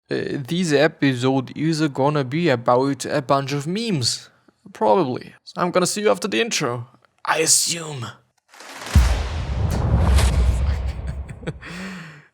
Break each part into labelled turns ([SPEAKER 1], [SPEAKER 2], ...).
[SPEAKER 1] This episode is gonna be about a bunch of memes. Probably. So I'm gonna see you after the intro. I assume.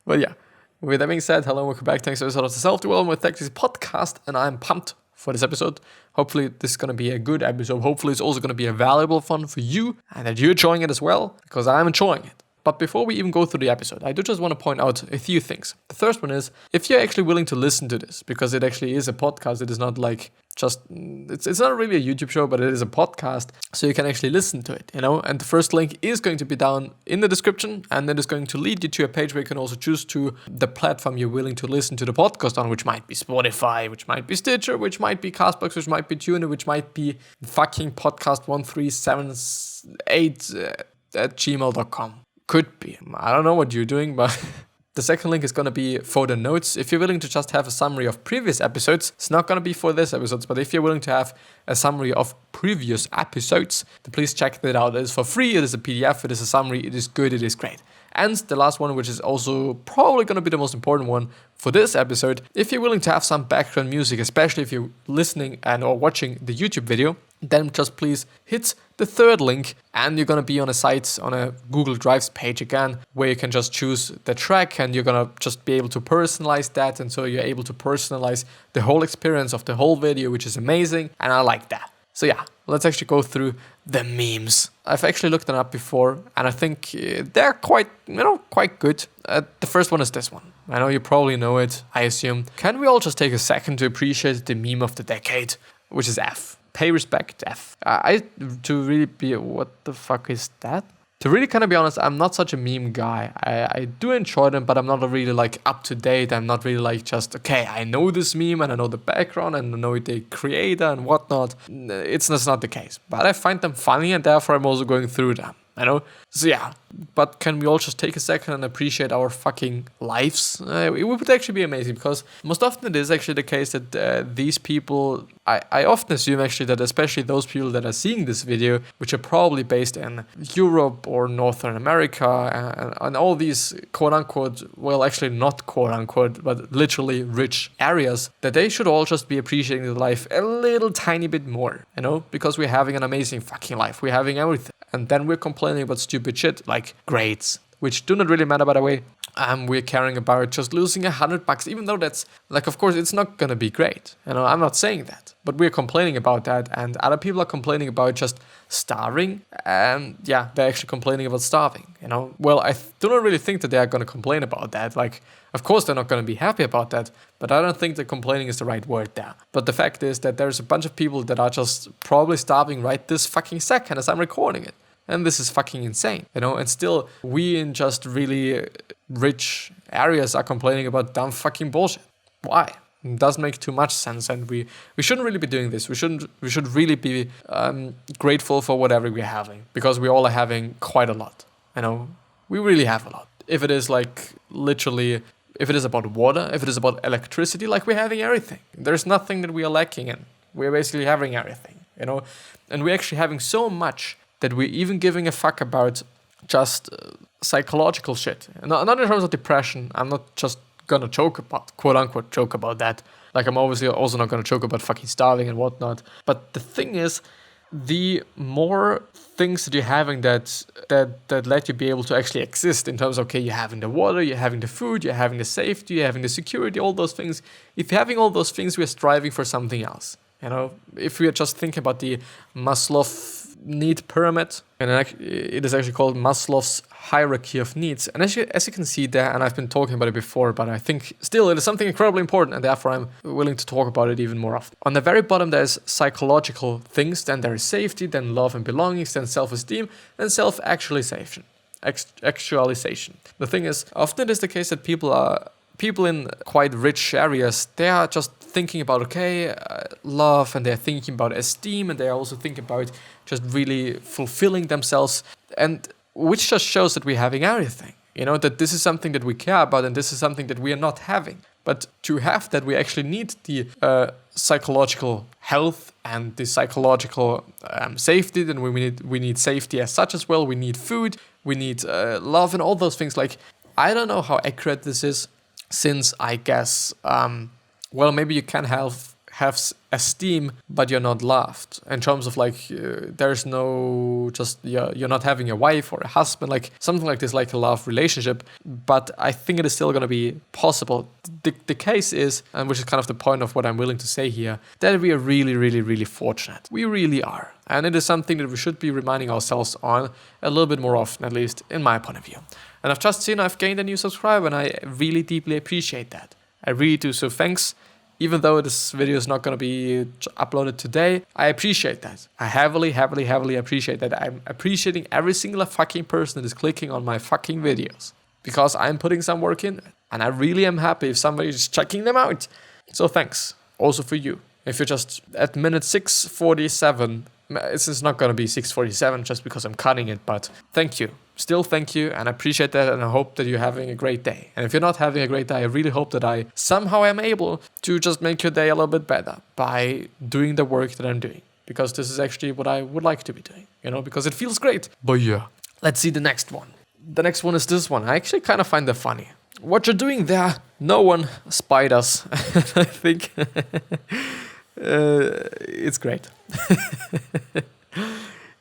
[SPEAKER 1] But yeah, with that being said, hello and welcome back to the next episode of the Self-Development with Tactics podcast, and I'm pumped for this episode. Hopefully this is going to be a good episode. Hopefully it's also going to be a valuable one for you, and that you're enjoying it as well, because I'm enjoying it. But before we even go through the episode, I do just want to point out a few things. The first one is, if you're actually willing to listen to this, because it actually is a podcast, it is not like just, it's not really a YouTube show, but it is a podcast, so you can actually listen to it, and the first link is going to be down in the description, and then it's going to lead you to a page where you can also choose to the platform you're willing to listen to the podcast on, which might be Spotify, which might be Stitcher, which might be Castbox, which might be TuneIn, which might be fucking podcast1378 at gmail.com. Could be. I don't know what you're doing, but the second link is going to be for the notes. If you're willing to just have a summary of previous episodes, it's not going to be for this episodes, but if you're willing to have a summary of previous episodes, then please check that out. It is for free, it is a PDF, it is a summary, it is good, it is great. And the last one, which is also probably going to be the most important one for this episode, if you're willing to have some background music, especially if you're listening and or watching the YouTube video, then just please hit the third link and you're going to be on a site, on a Google Drives page again, where you can just choose the track and you're going to just be able to personalize that. And so you're able to personalize the whole experience of the whole video, which is amazing. And I like that. So yeah, let's actually go through the memes. I've actually looked them up before, and I think they're quite good. The first one is this one. I know you probably know it, I assume. Can we all just take a second to appreciate the meme of the decade, which is F. Pay respect, F. What the fuck is that? To really kind of be honest, I'm not such a meme guy. I do enjoy them, but I'm not really like up to date. I'm not really like just, okay, I know this meme and I know the background and I know the creator and whatnot. It's just not the case. But I find them funny and therefore I'm also going through them. So yeah, but can we all just take a second and appreciate our fucking lives? It would actually be amazing, because most often it is actually the case that these people, I often assume actually that especially those people that are seeing this video, which are probably based in Europe or Northern America and all these quote unquote, well actually not quote unquote, but literally rich areas, that they should all just be appreciating the life a little tiny bit more, because we're having an amazing fucking life. We're having everything. And then we're complaining about stupid shit like grades, which do not really matter, by the way. We're caring about just losing $100, even though that's like, of course, it's not gonna be great. I'm not saying that, but we're complaining about that, and other people are complaining about just starving. And yeah, they're actually complaining about starving. Well, I do not really think that they are gonna complain about that. Like, of course, they're not gonna be happy about that, but I don't think that complaining is the right word there. But the fact is that there's a bunch of people that are just probably starving right this fucking second as I'm recording it. And this is fucking insane, and still we in just really rich areas are complaining about dumb fucking bullshit. Why? It doesn't make too much sense, and we shouldn't really be doing this. We should really be grateful for whatever we're having, because we all are having quite a lot. We really have a lot. If it is like literally, if it is about water, if it is about electricity, like we're having everything. There's nothing that we are lacking in. We're basically having everything, and we're actually having so much that we're even giving a fuck about just psychological shit. Not in terms of depression. I'm not just gonna quote unquote joke about that. Like, I'm obviously also not gonna joke about fucking starving and whatnot. But the thing is, the more things that you're having that let you be able to actually exist in terms of, okay, you're having the water, you're having the food, you're having the safety, you're having the security, all those things. If you're having all those things, we're striving for something else. If we are just thinking about the Maslows need pyramid, and it is actually called Maslow's hierarchy of needs. And as you can see there, and I've been talking about it before, but I think still it is something incredibly important, and therefore I'm willing to talk about it even more often. On the very bottom, there's psychological things, then there is safety, then love and belongings, then self-esteem, and self-actualization. Actualization. The thing is, often it is the case that people in quite rich areas, they are just thinking about, love, and they're thinking about esteem, and they're also thinking about just really fulfilling themselves, and which just shows that we're having everything, that this is something that we care about, and this is something that we are not having. But to have that, we actually need the psychological health and the psychological safety. Then we need safety as such as well. We need food, we need love, and all those things. Like, I don't know how accurate this is, since I guess well, maybe you can have esteem, but you're not loved. In terms of like, there's no just you're not having a wife or a husband, like something like this, like a love relationship. But I think it is still gonna be possible. The case is, and which is kind of the point of what I'm willing to say here, that we are really, really, really fortunate. We really are. And it is something that we should be reminding ourselves on a little bit more often, at least in my point of view. And I've just seen I've gained a new subscriber, and I really deeply appreciate that. I really do. So thanks. Even though this video is not going to be uploaded today, I appreciate that. I heavily, heavily, heavily appreciate that. I'm appreciating every single fucking person that is clicking on my fucking videos. Because I'm putting some work in, and I really am happy if somebody is checking them out. So thanks. Also for you. If you're just at minute 6:47, it's not going to be 6:47 just because I'm cutting it, but thank you. Still thank you, and I appreciate that, and I hope that you're having a great day. And if you're not having a great day, I really hope that I somehow am able to just make your day a little bit better by doing the work that I'm doing. Because this is actually what I would like to be doing, because it feels great. But yeah, let's see the next one. The next one is this one. I actually kind of find that funny. What you're doing there, no one, spiders. I think it's great.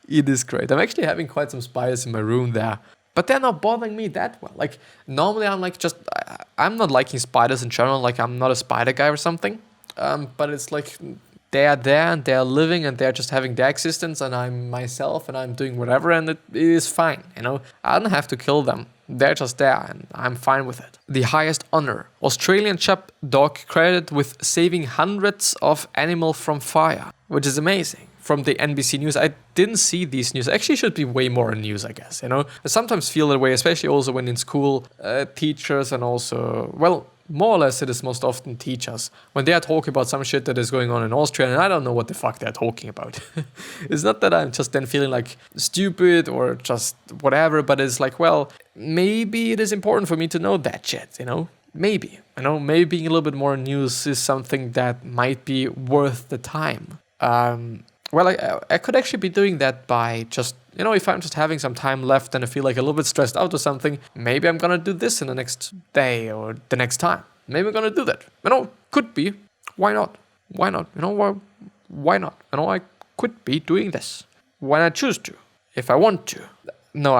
[SPEAKER 1] It is great. I'm actually having quite some spiders in my room there, but they're not bothering me that well. Like normally I'm not liking spiders in general. Like I'm not a spider guy or something. But it's like they are there and they're living and they're just having their existence, and I'm myself and I'm doing whatever, and it is fine. I don't have to kill them. They're just there and I'm fine with it. The highest honor. Australian sheepdog credited with saving hundreds of animals from fire, which is amazing. From the NBC News. I didn't see these news. Actually, should be way more in news, I guess. I sometimes feel that way, especially also when in school, teachers and also, well, more or less it is most often teachers, when they are talking about some shit that is going on in Austria, and I don't know what the fuck they're talking about. It's not that I'm just then feeling like stupid or just whatever, but it's like, well, maybe it is important for me to know that shit, Maybe. Maybe being a little bit more in news is something that might be worth the time. Well, I could actually be doing that by just, if I'm just having some time left and I feel like a little bit stressed out or something, maybe I'm gonna do this in the next day or the next time. Maybe I'm gonna do that. Could be. Why not? Why not? Why not? I could be doing this when I choose to, if I want to. No,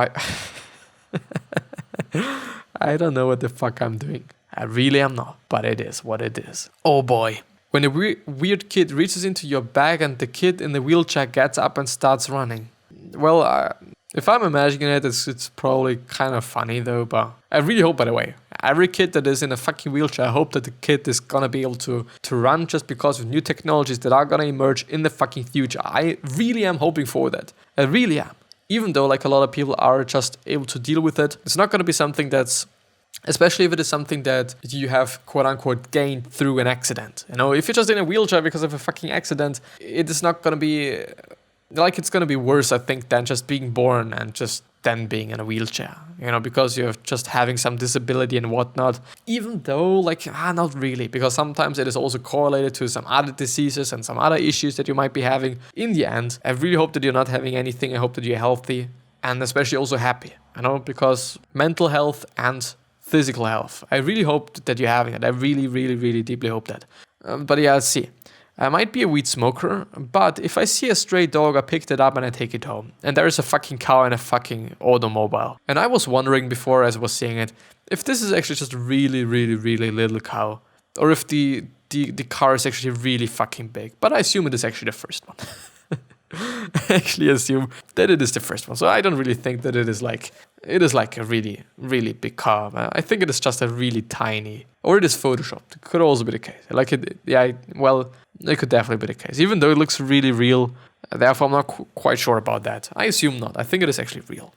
[SPEAKER 1] I don't know what the fuck I'm doing. I really am not, but it is what it is. Oh boy. When a weird kid reaches into your bag and the kid in the wheelchair gets up and starts running. Well, if I'm imagining it, it's probably kind of funny though, but I really hope, by the way, every kid that is in a fucking wheelchair, I hope that the kid is gonna be able to run just because of new technologies that are gonna emerge in the fucking future. I really am hoping for that. I really am. Even though like a lot of people are just able to deal with it, it's not gonna be something that's, especially if it is something that you have quote-unquote gained through an accident. If you're just in a wheelchair because of a fucking accident, it is not going to be, like it's going to be worse, I think, than just being born and just then being in a wheelchair, because you're just having some disability and whatnot. Even though, not really, because sometimes it is also correlated to some other diseases and some other issues that you might be having. In the end, I really hope that you're not having anything. I hope that you're healthy and especially also happy, because mental health and physical health, I really hope that you're having it. I really, really, really deeply hope that. But yeah, let's see. I might be a weed smoker, but if I see a stray dog, I pick it up and I take it home. And there is a fucking cow in a fucking automobile. And I was wondering before, as I was seeing it, if this is actually just a really, really, really little cow, or if the car is actually really fucking big. But I assume it is actually the first one. I actually assume that it is the first one. So I don't really think that it is like a really, really big car. I think it is just a really tiny, or it is photoshopped. It could also be the case. It could definitely be the case. Even though it looks really real, therefore I'm not quite sure about that. I assume not. I think it is actually real.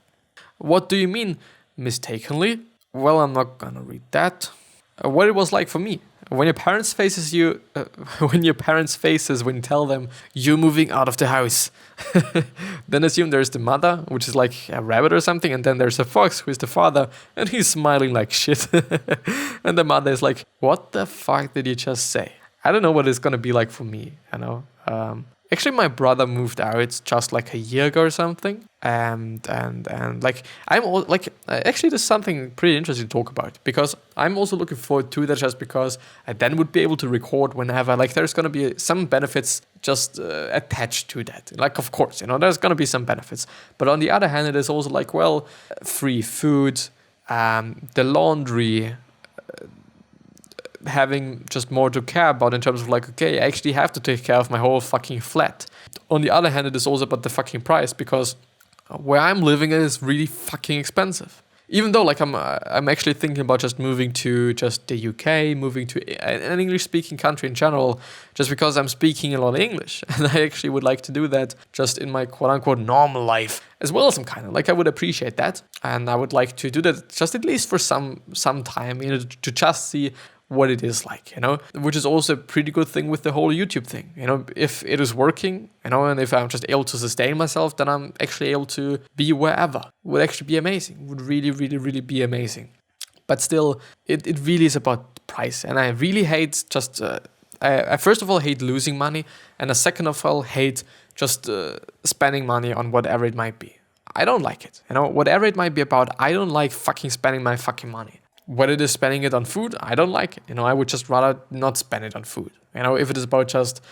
[SPEAKER 1] What do you mean, mistakenly? Well, I'm not gonna read that. What it was like for me. When your parents faces when you tell them you're moving out of the house, then assume there's the mother, which is like a rabbit or something, and then there's a fox, who is the father, and he's smiling like shit. And the mother is like, what the fuck did you just say? I don't know what it's gonna be like for me, Actually, my brother moved out just like a year ago or something, and like actually, there's something pretty interesting to talk about, because I'm also looking forward to that, just because I then would be able to record whenever. Like, there's gonna be some benefits just attached to that. Like, of course, there's gonna be some benefits, but on the other hand, it is also like, well, free food, the laundry, having just more to care about in terms of like, okay, I actually have to take care of my whole fucking flat. On the other hand, it is also about the fucking price, because where I'm living is really fucking expensive. Even though like I'm actually thinking about just moving to just the UK, moving to an English-speaking country in general, just because I'm speaking a lot of English, and I actually would like to do that just in my quote-unquote normal life as well. Some kind of like, I would appreciate that, and I would like to do that just at least for some time, to just see what it is like, which is also a pretty good thing with the whole YouTube thing. If it is working, and if I'm just able to sustain myself, then I'm actually able to be wherever. Would actually be amazing. Would really, really, really be amazing. But still, it really is about price. And I really hate just, I first of all hate losing money. And I second of all hate just spending money on whatever it might be. I don't like it. Whatever it might be about, I don't like fucking spending my fucking money. Whether it is spending it on food, I don't like it. I would just rather not spend it on food. If it is about just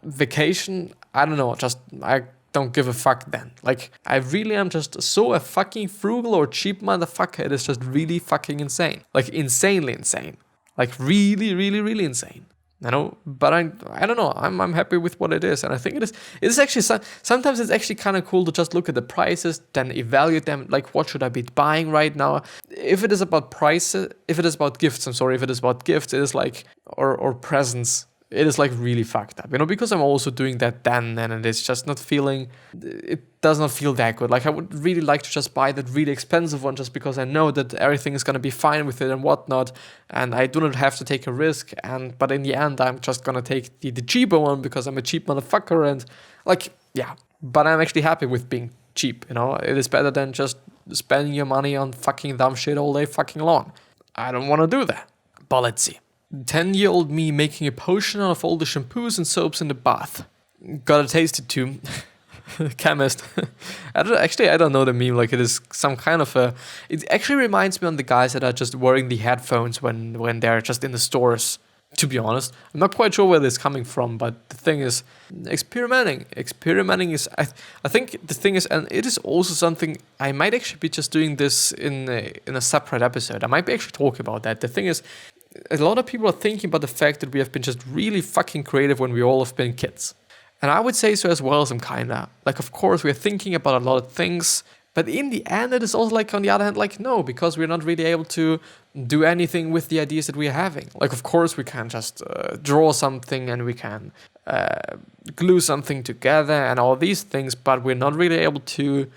[SPEAKER 1] vacation, I don't know. I don't give a fuck then. Like, I really am just so a fucking frugal or cheap motherfucker. It is just really fucking insane. Like, insanely insane. Like, really, really, really insane. But I don't know. I'm happy with what it is, and I think it is actually sometimes it's actually kind of cool to just look at the prices, then evaluate them. Like, what should I be buying right now? If it is about prices, if it is about gifts, it is like or presents. It is like really fucked up, because I'm also doing that then, and it's just not feeling. It does not feel that good. Like, I would really like to just buy that really expensive one, just because I know that everything is gonna be fine with it and whatnot, and I do not have to take a risk. But in the end, I'm just gonna take the cheaper one because I'm a cheap motherfucker, and like, yeah. But I'm actually happy with being cheap. It is better than just spending your money on fucking dumb shit all day fucking long. I don't want to do that. But let's see. 10-year-old me making a potion out of all the shampoos and soaps in the bath. Gotta taste it too. Chemist. I don't know the meme. Like, it is some kind of a. It actually reminds me on the guys that are just wearing the headphones when they're just in the stores. To be honest, I'm not quite sure where this is coming from, but the thing is, experimenting is. I think the thing is, and it is also something I might actually be just doing this in a separate episode. I might be actually talking about that. The thing is, a lot of people are thinking about the fact that we have been just really fucking creative when we all have been kids. And I would say so as well, some kinda. Like, of course, we're thinking about a lot of things, but in the end, it is also like, on the other hand, like, no, because we're not really able to do anything with the ideas that we're having. Like, of course, we can just draw something, and we can glue something together and all these things, but we're not really able to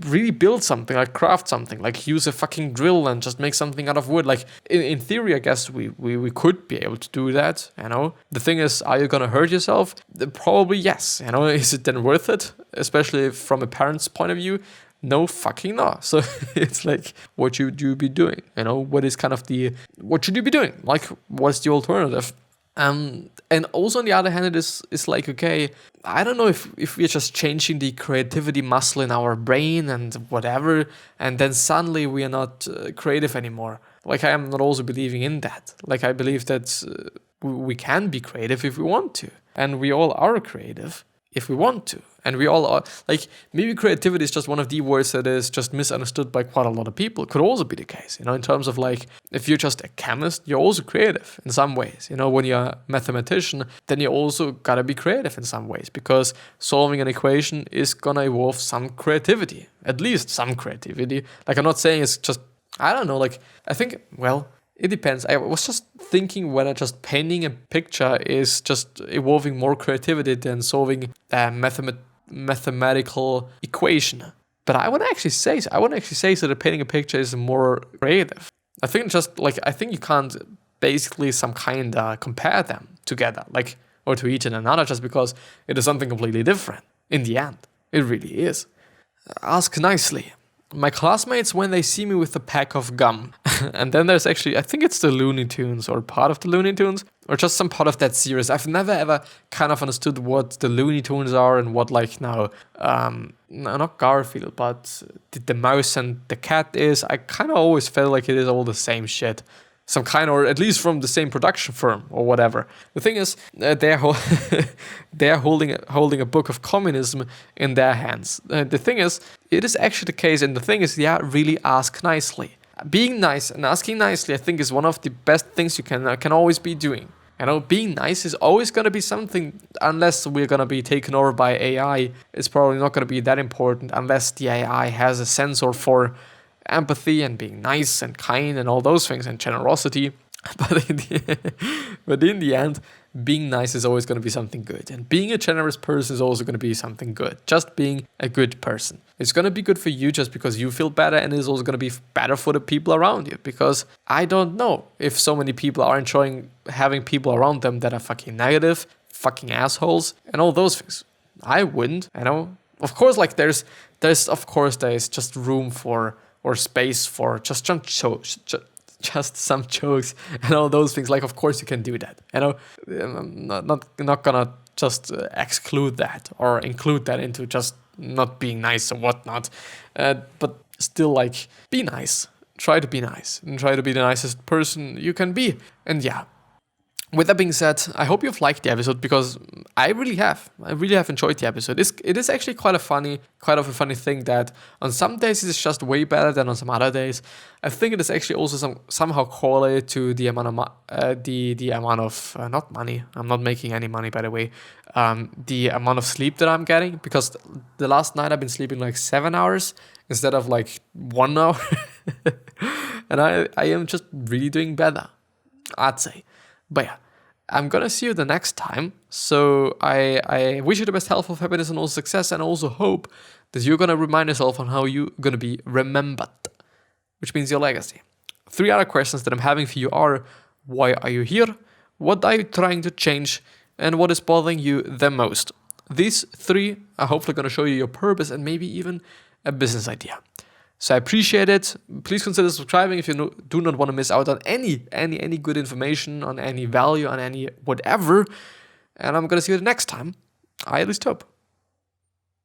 [SPEAKER 1] really build something, like craft something, like use a fucking drill and just make something out of wood. Like, in theory, I guess we could be able to do that, The thing is, are you gonna hurt yourself? Probably yes, Is it then worth it? Especially from a parent's point of view? No fucking no. So it's like, what should you be doing? What is kind of what should you be doing? Like, what's the alternative? And also on the other hand, it's like, okay, I don't know if we're just changing the creativity muscle in our brain and whatever, and then suddenly we are not creative anymore. Like, I am not also believing in that. Like, I believe that we can be creative if we want to, and we all are creative if we want to. And we all are, like, maybe creativity is just one of the words that is just misunderstood by quite a lot of people. It could also be the case, in terms of, like, if you're just a chemist, you're also creative in some ways. When you're a mathematician, then you also gotta be creative in some ways, because solving an equation is gonna involve some creativity, at least some creativity. Like, I'm not saying it's just, I don't know, like, I think, well, it depends. I was just thinking whether just painting a picture is just evolving more creativity than solving a mathematical equation. But I wouldn't actually say so that painting a picture is more creative. I think you can't basically some kind of compare them together, like, or to each and another, just because it is something completely different in the end. It really is. Ask nicely. my classmates when they see me with a pack of gum. And then there's actually, I think it's the Looney Tunes or part of the Looney Tunes or just some part of that series. I've never ever kind of understood what the Looney Tunes are and what like now, no, not Garfield, but the mouse and the cat is. I kind of always felt like it is all the same shit. Some kind, or at least from the same production firm or whatever. The thing is, they're holding a book of communism in their hands. The thing is, it is actually the case, and the thing is, yeah, really ask nicely. Being nice and asking nicely, I think, is one of the best things you can always be doing. You know, being nice is always going to be something, unless we're going to be taken over by AI. It's probably not going to be that important unless the AI has a sensor for empathy and being nice and kind and all those things and generosity. But in the end, being nice is always going to be something good. And being a generous person is also going to be something good. Just being a good person. It's going to be good for you just because you feel better, and it's also going to be better for the people around you. Because I don't know if so many people are enjoying having people around them that are fucking negative, fucking assholes, and all those things. I wouldn't, you know. Of course, like there's just room for or space for just some jokes and all those things. Like, of course you can do that. You know, I'm not gonna just exclude that or include that into just not being nice or whatnot. But still, like, be nice. Try to be nice and try to be the nicest person you can be. And yeah. With that being said, I hope you've liked the episode, because I really have enjoyed the episode. It is actually quite a funny thing that on some days it's just way better than on some other days. I think it is actually also somehow correlated to the amount of the amount of not money. I'm not making any money, by the way. The amount of sleep that I'm getting, because the last night I've been sleeping like 7 hours instead of like 1 hour, and I am just really doing better, I'd say. But yeah, I'm gonna see you the next time. So I wish you the best health, of happiness, and all success, and also hope that you're gonna remind yourself on how you're gonna be remembered, which means your legacy. 3 other questions that I'm having for you are: why are you here? What are you trying to change? And what is bothering you the most? These 3 are hopefully gonna show you your purpose and maybe even a business idea. So I appreciate it. Please consider subscribing if you do not want to miss out on any good information, on any value, on any whatever. And I'm going to see you the next time. I at least hope.